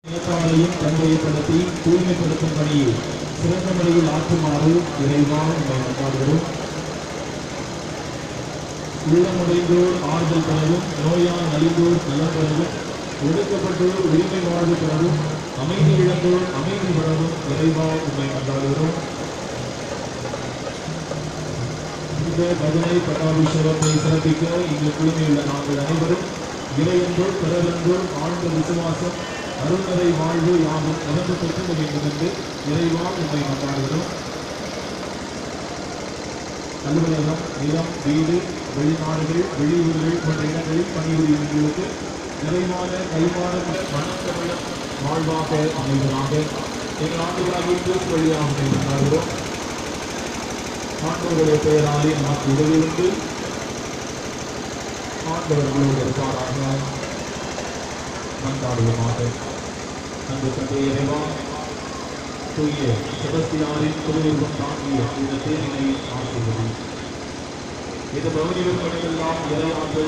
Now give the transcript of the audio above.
இனத்தாலையும் தன்மைப்படுத்தி தூய்மைப்படுத்தும் பணியை சிறந்த முறையில் ஆற்றுமாறு இறைவா உண்மை கொண்டாடுகிறோம். உள்ளமுடைந்தோர் ஆறுதல் பெறவும், நோயால் நலிந்தோர் நலம் பெறவும், ஒடுக்கப்பட்டோர் உரிமை வாழ்வு பெறவும், அமைதி இழந்தோர் அமைதி பெறவும் இறைவா உண்மை கொண்டாடுகிறோம். இந்த பஜனை பட்டாபிஷேகத்தை சிறப்பிக்க இங்கு குழுமையுள்ள நாங்கள் அனைவரும் இறையன்போர் பிறரென்போர் ஆழ்ந்த விசுவாசம் அருள்நரை வாழ்வு யாவும் நிரம்ப பெற்று வேண்டும் என்று இறைவா உண்மை கொண்டாடுகிறோம். அலுவலகம், நிலம், வீடு, வெளிநாடுகள், வெளியூர்கள் போன்ற இடங்களில் பணிபுரிவர்களுக்கு நிறைவான கைமாற மனக்கவல வாழ்வாக அமைவதாக எங்கள் ஆண்டுகளாக கிறிஸ்து வழியாக கொண்டாடுகிறோம். ஆண்டவருடைய பெயராலே நமக்கு உதவி உண்டு. ஆண்டவர்களோடு இருப்பாராக. மன்றாடுவோமாக. அன்பு தந்தை இறைவா, தூய செபஸ்தியாரின் திருவுருவம் தாங்கிய இந்த தேனினை ஆற்றுவது இது பகுதிகள் எல்லாம் இறை ஆற்றல்